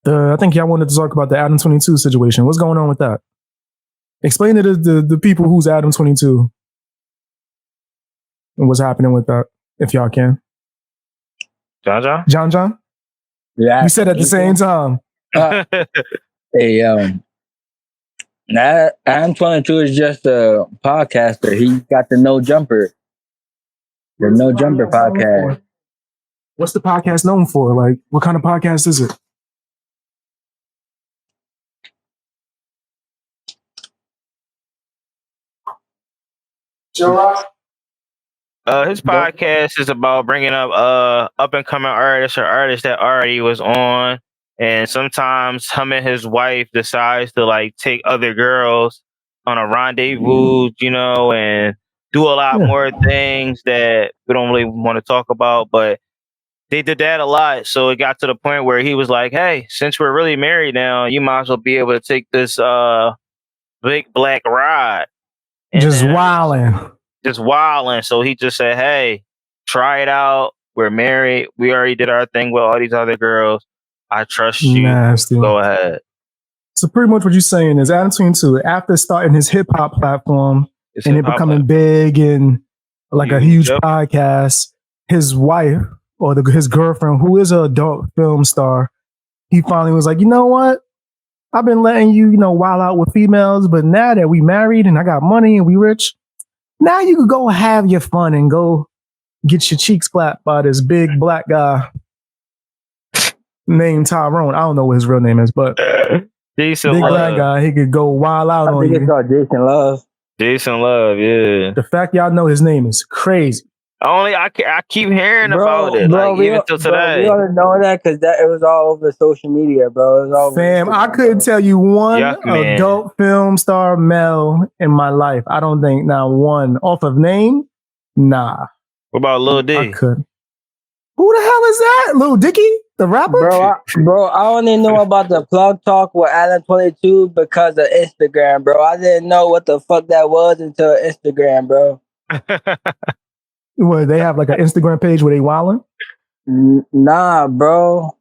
I think y'all wanted to talk about the Adam22 situation. What's going on with that? Explain to the people who's Adam22 and what's happening with that, if y'all can. John? Yeah. You said at the same time. Hey, Adam22 is just a podcaster. He got the No Jumper. The No Jumper podcast. What's the podcast known for? Like, what kind of podcast is it? His podcast is about bringing up up and coming artists or artists that already was on, and sometimes him and his wife decides to like take other girls on a rendezvous, you know, and do a lot more things that we don't really want to talk about, but they did that a lot. So it got to the point where he was like, hey, since we're really married now, you might as well be able to take this big black ride. Just wilding. So he just said, hey, try it out. We're married. We already did our thing with all these other girls. I trust you. Nasty. Go ahead. So pretty much what you're saying is Adam22, after starting his hip hop platform and it becoming big and like a huge podcast, his wife or his girlfriend, who is an adult film star, he finally was like, you know what? I've been letting you, wild out with females, but now that we married and I got money and we rich, now you could go have your fun and go get your cheeks clapped by this big black guy named Tyrone. I don't know what his real name is, but big black guy, he could go wild out on you. I think it's called Jason Love. Jason Love, yeah. The fact y'all know his name is crazy. I keep hearing about it, even till today. We don't know that because it was all over social media, bro. It was all Fam, I couldn't tell you one adult film star male in my life. I don't think not one. Off of name, nah. What about Lil D? I couldn't. Who the hell is that? Lil Dicky, the rapper? Bro, I only know about the plug talk with Adam22 because of Instagram, bro. I didn't know what the fuck that was until Instagram, bro. What, they have like an Instagram page where they wildin'? Nah, bro.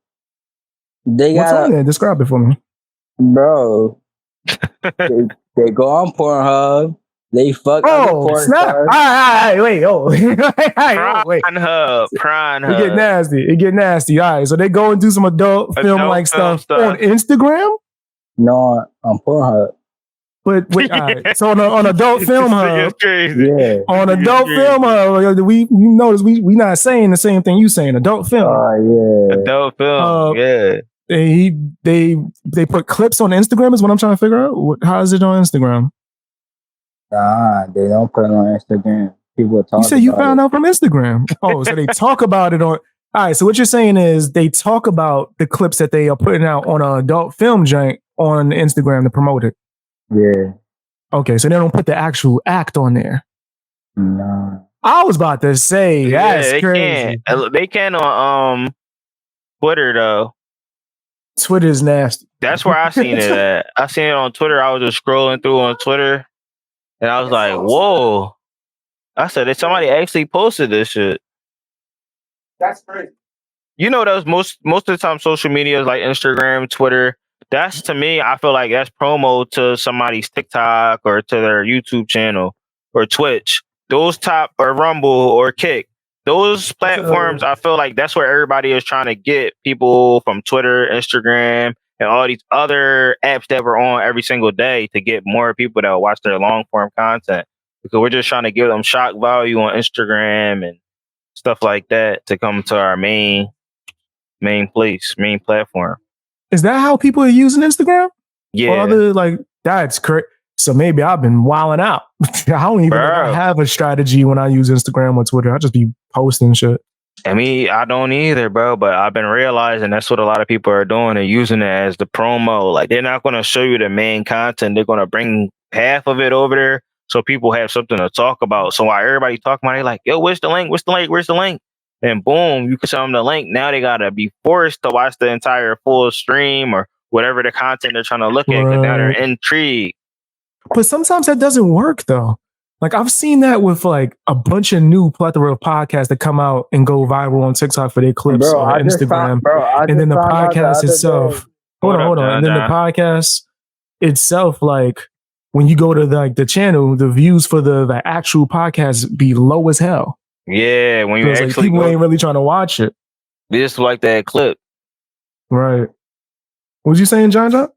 What's on there? Describe it for me. Bro. they go on Pornhub. They fuck porn snap. All right, wait. Prime Hub. It get nasty. All right, so they go and do some adult film stuff on Instagram? No, on Pornhub. But wait, all right. So on Adult Film Hub, yeah. On Adult Film Hub, we notice we not saying the same thing you saying. Adult film. Oh yeah. Adult film. Yeah. They put clips on Instagram is what I'm trying to figure out. How is it on Instagram? Nah, they don't put it on Instagram. People talk. You said you found out from Instagram. Oh, so they talk about it on. All right. So what you're saying is they talk about the clips that they are putting out on an adult film joint on Instagram to promote it. Yeah. Okay, so they don't put the actual act on there. No. I was about to say that's crazy. They can on Twitter though. Twitter's nasty. That's where I seen it at. I seen it on Twitter. I was just scrolling through on Twitter, and I was like, "Whoa!" I said, "Did somebody actually posted this shit?" That's crazy. You know, those most of the time social media is like Instagram, Twitter. That's, to me, I feel like that's promo to somebody's TikTok or to their YouTube channel or Twitch. Those top or Rumble or Kick. Those platforms, I feel like that's where everybody is trying to get people from Twitter, Instagram, and all these other apps that we're on every single day to get more people that will watch their long form content. Because we're just trying to give them shock value on Instagram and stuff like that to come to our main platform. Is that how people are using Instagram? Yeah. That's crazy. So maybe I've been wilding out. I don't even have a strategy when I use Instagram or Twitter. I just be posting shit. I mean, I don't either, bro. But I've been realizing that's what a lot of people are doing and using it as the promo. Like, they're not going to show you the main content. They're going to bring half of it over there so people have something to talk about. So while everybody talking about it, like, yo, where's the link? Where's the link? Where's the link? And boom, you can show them the link. Now they got to be forced to watch the entire full stream or whatever the content they're trying to look at, because now they're intrigued. But sometimes that doesn't work, though. Like, I've seen that with like a bunch of new plethora of podcasts that come out and go viral on TikTok for their clips on Instagram. And then the podcast itself. Hold on. And then the podcast itself, like when you go to the channel, the views for the actual podcast be low as hell. Yeah, when you actually like people ain't really trying to watch it. They just like that clip. Right. What was you saying, John?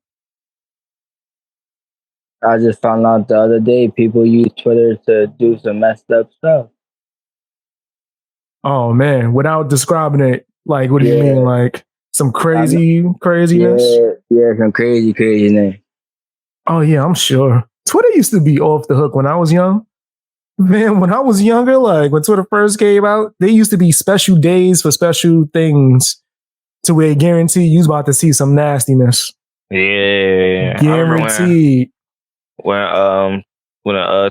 I just found out the other day people use Twitter to do some messed up stuff. Oh man, without describing it, like what do you mean? Like some craziness? Yeah, some craziness. Oh yeah, I'm sure. Twitter used to be off the hook when I was young. Man, when I was younger, like when Twitter first came out, there used to be special days for special things to where guarantee you was about to see some nastiness. Yeah. Guaranteed. When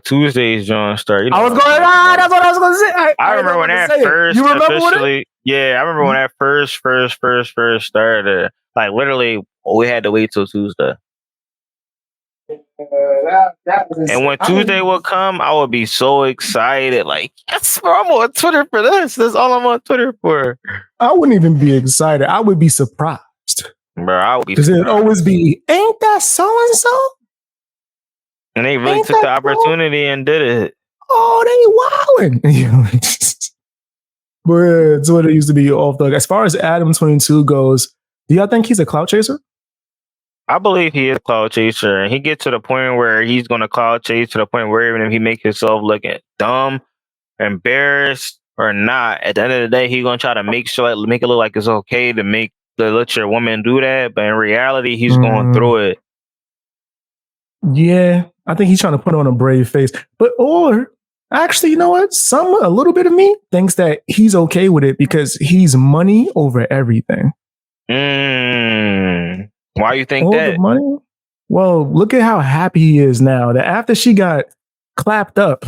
Tuesdays John started. I was going, that's what I was gonna say. I remember when that first you remember officially, yeah, I remember when that first started. Like literally we had to wait till Tuesday. And when Tuesday would come, I would be so excited. Like, yes, bro, I'm on Twitter for this. That's all I'm on Twitter for. I wouldn't even be excited. I would be surprised. Bro, I would be because it'd always be, ain't that so-and-so? And they really took the opportunity and did it. Oh, they wildin'. But Twitter used to be off the. As far as Adam22 goes, do y'all think he's a clout chaser? I believe he is a cloud chaser, and he gets to the point where he's going to cloud chase to the point where even if he makes himself look dumb, embarrassed, or not, at the end of the day, he's going to try to make it look like it's okay to let your woman do that. But in reality, he's going through it. Yeah, I think he's trying to put on a brave face. Or actually, you know what? A little bit of me thinks that he's okay with it because he's money over everything. Why you think that? The money? Well, look at how happy he is now. That after she got clapped up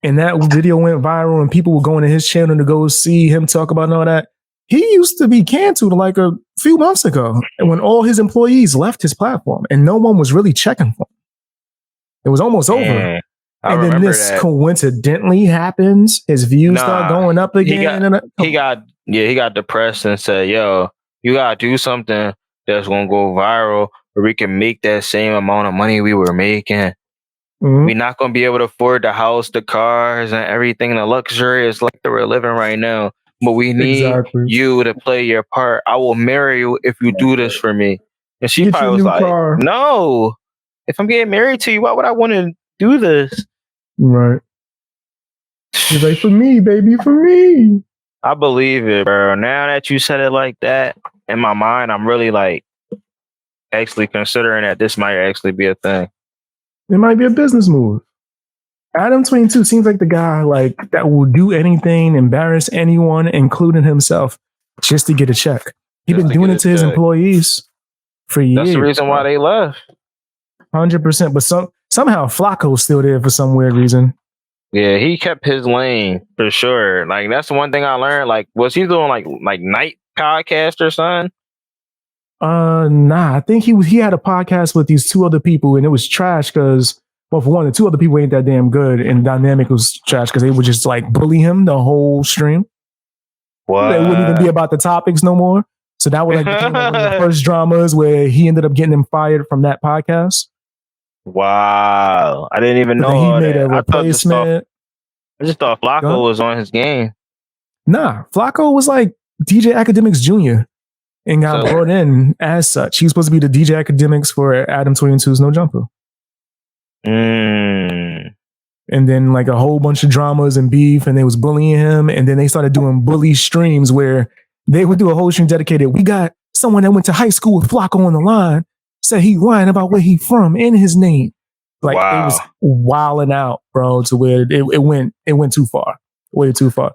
and that video went viral and people were going to his channel to go see him talk about all that, he used to be canceled like a few months ago when all his employees left his platform and no one was really checking for him. It was almost over. And then this coincidentally happens. His views start going up again. He got depressed and said, yo, you got to do something that's going to go viral where we can make that same amount of money we were making. We're not going to be able to afford the house, the cars, and everything, the luxurious life that we're living right now. But we need you to play your part. I will marry you if you do this for me. And she probably was like, no. If I'm getting married to you, why would I want to do this? Right. She's like, for me, baby, for me. I believe it, bro. Now that you said it like that, in my mind, I'm really like actually considering that this might actually be a thing. It might be a business move. Adam22 seems like the guy like that will do anything, embarrass anyone, including himself, just to get a check. He's been doing it to his employees for years. That's the reason why they left. 100%. But somehow Flacco's still there for some weird reason. Yeah, he kept his lane for sure. Like that's the one thing I learned. Like, was he doing like night podcast or something? Nah. I think he had a podcast with these two other people, and it was trash because, well, for one, the two other people ain't that damn good, and the dynamic was trash because they would just like bully him the whole stream. What? It wouldn't even be about the topics no more. So that was like one of the first dramas where he ended up getting him fired from that podcast. Wow, I didn't even know he made a replacement. I just thought Flacco was on his game. Nah, Flacco was like DJ Academics Jr. and got brought in as such. He's supposed to be the DJ Academics for Adam22's No Jumper. And then like a whole bunch of dramas and beef, and they was bullying him. And then they started doing bully streams where they would do a whole stream dedicated. We got someone that went to high school with Flacco on the line. Said he lying about where he from and his name. Like it was wilding out, bro, to where it went too far. Way too far.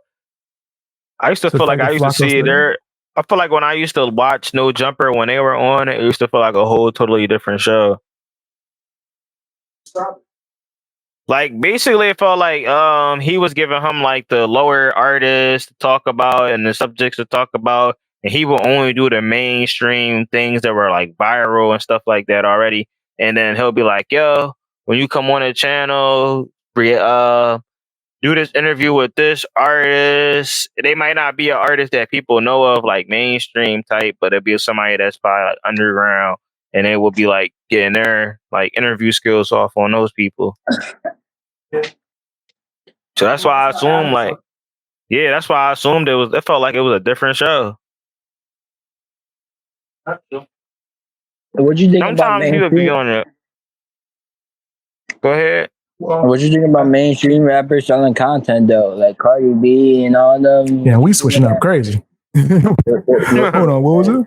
I used to feel like I used to see it there. I feel like when I used to watch No Jumper when they were on, it used to feel like a whole totally different show. Like basically it felt like he was giving him like the lower artists to talk about and the subjects to talk about. And he will only do the mainstream things that were like viral and stuff like that already. And then he'll be like, yo, when you come on the channel, do this interview with this artist. They might not be an artist that people know of, like mainstream type, but it'd be somebody that's probably like underground, and it would be like getting their like interview skills off on those people. So that's why I assumed that's why I assumed it felt like it was a different show. What you think about Sometimes you would be mainstream? on it. Go ahead. What you think about mainstream rappers selling content though, like Cardi B and all them? Yeah, we switching up crazy. Hold on, what was it?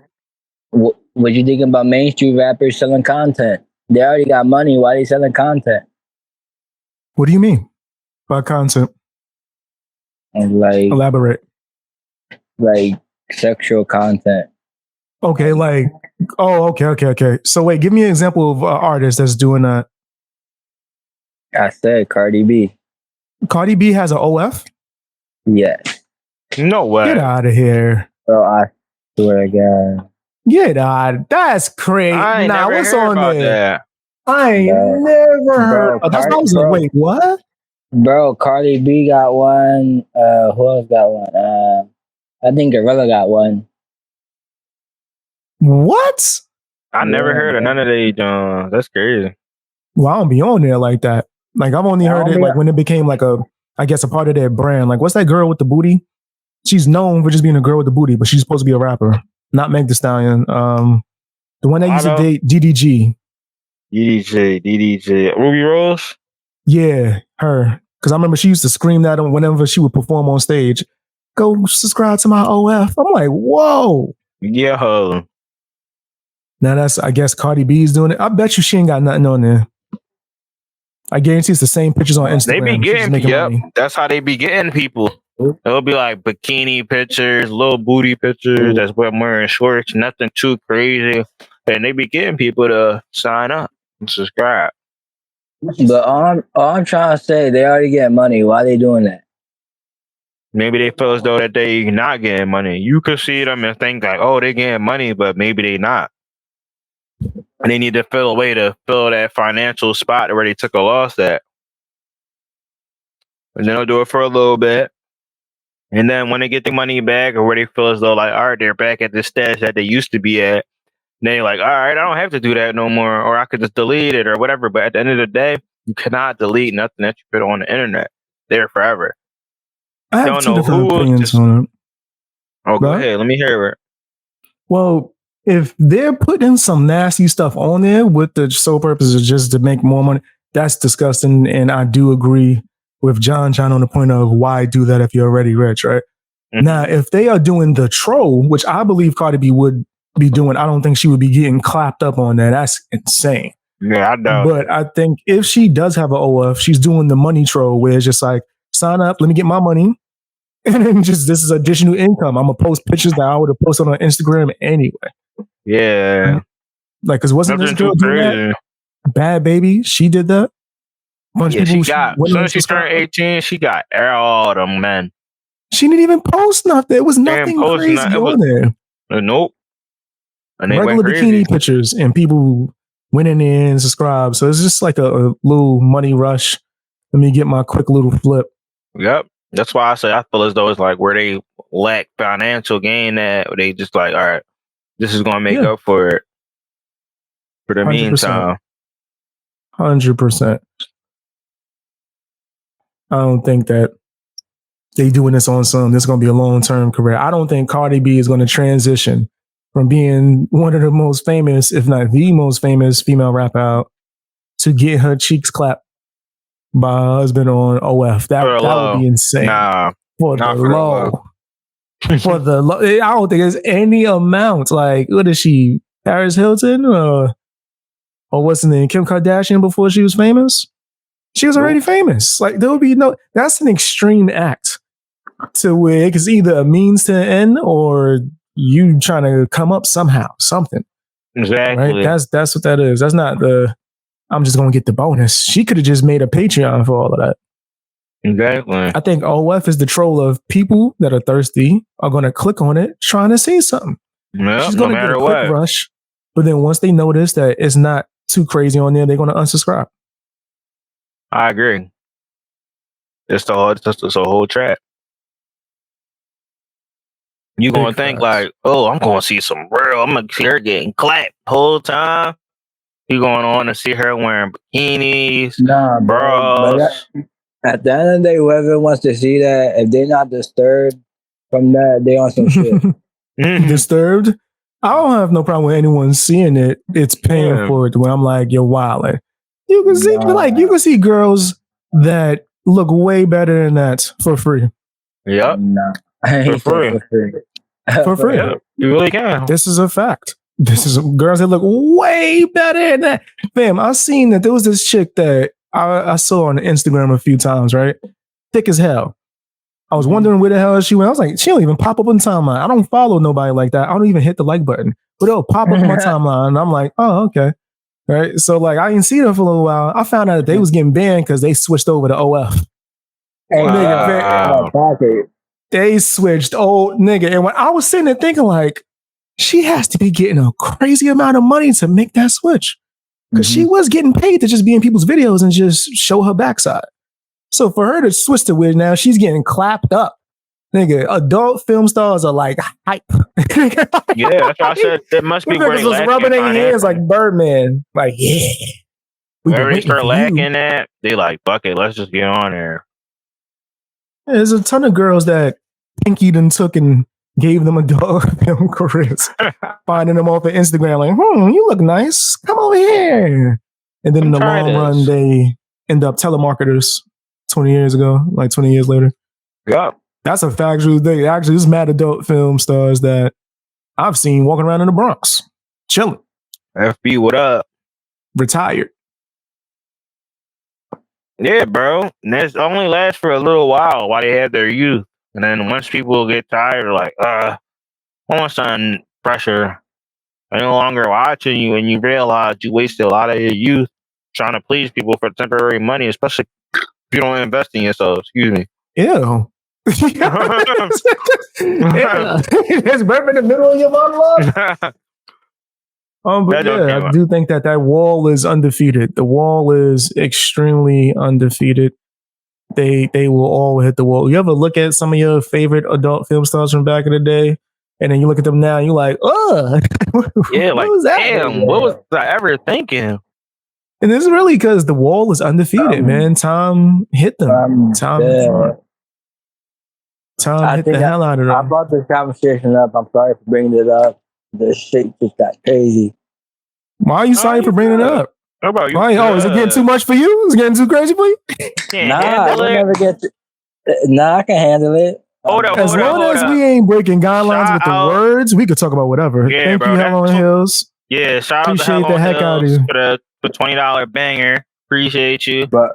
What you think about mainstream rappers selling content? They already got money. Why they selling content? What do you mean by content? And like Elaborate. Like sexual content. Okay, like okay. So wait, give me an example of an artist that's doing that. I said Cardi B. Cardi B has an OF? Yes. No way. Get out of here. So I swear to God. Get out. That's crazy. I ain't never what's heard on about there? that. I ain't never heard. That's what I was like, wait, what? Bro, Cardi B got one. Who else got one? I think Gorilla got one. What? I never heard of none of these. That's crazy. Well, I don't be on there like that. Like I've only heard it like when it became like a part of their brand. Like what's that girl with the booty? She's known for just being a girl with the booty, but she's supposed to be a rapper. Not Meg Thee Stallion. The one that used to date DDG. DDG. Ruby Rose? Yeah, her. Because I remember she used to scream that whenever she would perform on stage. Go subscribe to my OF. I'm like, whoa. Yeah. Now that's, I guess Cardi B's doing it. I bet you she ain't got nothing on there. I guarantee it's the same pictures on Instagram. They be getting money. That's how they be getting people. It'll be like bikini pictures, little booty pictures. That's what I'm wearing shorts. Nothing too crazy, and they be getting people to sign up and subscribe. But all I'm trying to say, they already get money. Why they doing that? Maybe they feel as though that they not getting money. You could see them and think like, oh, they getting money, but maybe they not. And they need to fill a way to fill that financial spot where they took a loss at. And then they'll do it for a little bit. And then when they get the money back or where they feel as though like, all right, they're back at the status that they used to be at, then they're like, all right, I don't have to do that no more, or I could just delete it or whatever. But at the end of the day, you cannot delete nothing that you put on the internet. They're forever. I have two different opinions on it. Oh, go ahead. Let me hear it. Well, if they're putting some nasty stuff on there with the sole purpose of just to make more money, that's disgusting. And I do agree with John on the point of why do that if you're already rich, right? Mm-hmm. Now, if they are doing the troll, which I believe Cardi B would be doing, I don't think she would be getting clapped up on that. That's insane. Yeah, I know. But I think if she does have an OF, she's doing the money troll where it's just like, sign up, let me get my money. And then just, this is additional income. I'm going to post pictures that I would have posted on Instagram anyway. Yeah. Like, because wasn't this girl doing that? Bad Baby, she did that. Yeah, she got, as soon as she turned 18, she got all them men. She didn't even post nothing. There was nothing crazy on there. Nope. And regular bikini pictures and people went in there and subscribed. So it's just like a little money rush. Let me get my quick little flip. Yep. That's why I say I feel as though it's like where they lack financial gain at, where they just like, all right, this is going to make up for it for the 100%. Meantime. 100%. I don't think that they doing this on some, this is going to be a long-term career. I don't think Cardi B is going to transition from being one of the most famous, if not the most famous female rapper out to get her cheeks clapped by her husband on OF. That would be insane. For the low. For the low. I don't think there's any amount. Like, what is she? Paris Hilton? Or what's the name? Kim Kardashian before she was famous? She was already famous. Like, there would be no, that's an extreme act to where it's either a means to an end or you trying to come up somehow, something. Exactly. Right? That's what that is. That's not the, I'm just going to get the bonus. She could have just made a Patreon for all of that. Exactly. I think OF is the troll of people that are thirsty are going to click on it trying to see something. Yep, she's going to get a quick rush. But then once they notice that it's not too crazy on there, they're going to unsubscribe. I agree. It's a whole trap. You gonna think like, oh, I'm gonna see some real. I'm gonna see her getting clapped the whole time. You going on to see her wearing bikinis, bras. At the end of the day, whoever wants to see that, if they're not disturbed from that, they on some shit. Disturbed? I don't have no problem with anyone seeing it. It's paying for it. Where I'm like, you're wilding. You can see, you can see girls that look way better than that for free. Yep. No, for free. For free. Yep. You really can. This is a fact. This is girls that look way better than that. Fam, I seen that there was this chick that I saw on Instagram a few times, right? Thick as hell. I was wondering where the hell she went. I was like, she don't even pop up on timeline. I don't follow nobody like that. I don't even hit the like button, but it'll pop up on my timeline. And I'm like, oh, okay. Right. So like, I didn't see them for a little while. I found out that they was getting banned because they switched over to OF. Hey, nigga, they switched old nigga. And when I was sitting there thinking like, she has to be getting a crazy amount of money to make that switch. Because she was getting paid to just be in people's videos and just show her backside. So for her to switch to weird now, she's getting clapped up. Nigga, adult film stars are like hype. Yeah, that's why I said it must be great. Niggas was rubbing their hands like Birdman. Like, yeah. Whenever they start lacking that, they like, fuck it, let's just get on there. Yeah, there's a ton of girls that Pinky done took and gave them adult film careers. Finding them off of Instagram like, you look nice. Come over here. And then in the long run, they end up telemarketers 20 years later. Yeah. That's a factual thing. Actually, there's mad adult film stars that I've seen walking around in the Bronx, chilling. FB, what up? Retired. Yeah, bro. And this only lasts for a little while they have their youth. And then once people get tired, like, I want some pressure. I'm no longer watching you, and you realize you wasted a lot of your youth trying to please people for temporary money, especially if you don't invest in yourself. Excuse me. Ew. It's right in the middle of your monologue. But yeah, I do think that wall is undefeated. The wall is extremely undefeated. They will all hit the wall. You ever look at some of your favorite adult film stars from back in the day, and then you look at them now, and you're like, yeah, like, was that? Damn, what was I ever thinking? And this is really because the wall is undefeated, man. Time hit them. Time hit the hell out of them. I brought this conversation up. I'm sorry for bringing it up. The shit just got crazy. Why are you sorry for bringing it up? How about you? Why? Is it getting too much for you? Is it getting too crazy for you? Nah, I can handle it. As long as we ain't breaking guidelines with the words, we could talk about whatever. Yeah, Thank bro, you, Hell on Hills. Yeah, shout Appreciate out to the heck out of you for the $20 banger. Appreciate you. But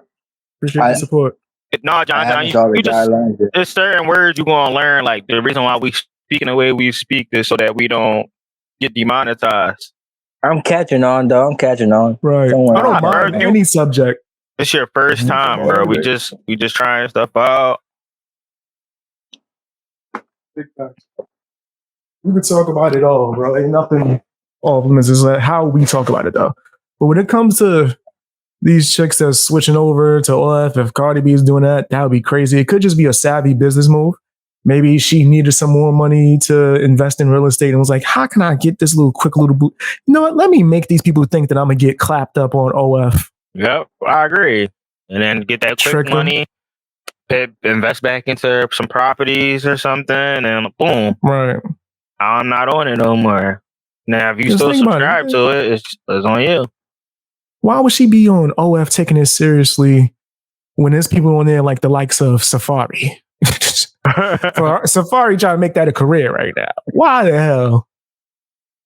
appreciate the support. No, John, you just, there's certain words you're gonna learn. Like the reason why we speak in the way we speak is so that we don't get demonetized. I'm catching on, though. I'm catching on. Right. I don't mind any subject. It's your first time, bro. We just trying stuff out. We could talk about it all, bro. Ain't nothing off limits. It's like how we talk about it, though. But when it comes to these chicks that's switching over to OF, if Cardi B is doing that, that would be crazy. It could just be a savvy business move. Maybe she needed some more money to invest in real estate and was like, how can I get this quick little boot? You know what? Let me make these people think that I'm going to get clapped up on OF. Yep, I agree. And then get that quick money, invest back into some properties or something, and boom. Right. I'm not on it no more. Now, if you still subscribe to it, it's on you. Why would she be on OF taking it seriously when there's people on there like the likes of Safari? For Safari trying to make that a career right now. Why the hell?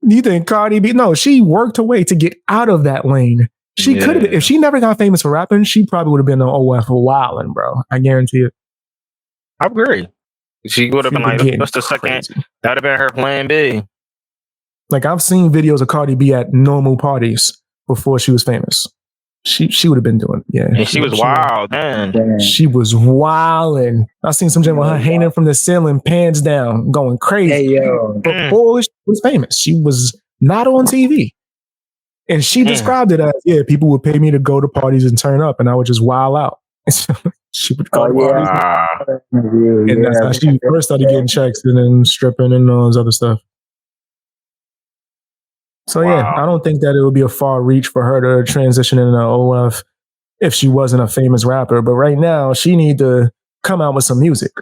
Do you think Cardi B? No, she worked her way to get out of that lane. She could have been, if she never got famous for rapping, she probably would have been on OF for a while, bro. I guarantee it. I agree. She would have been like, what's the second? That would have been her plan B. Like, I've seen videos of Cardi B at normal parties before she was famous. She would have been doing, And she was wild, man. She was wilding. I seen some with her hanging from the ceiling, pants down, going crazy. Hey, yo. Before she was famous, she was not on TV. And she described it as, people would pay me to go to parties and turn up, and I would just wild out. She would Oh yeah, and that's how she first started getting checks and then stripping and all this other stuff. So yeah, I don't think that it would be a far reach for her to transition into OF if she wasn't a famous rapper. But right now, she need to come out with some music.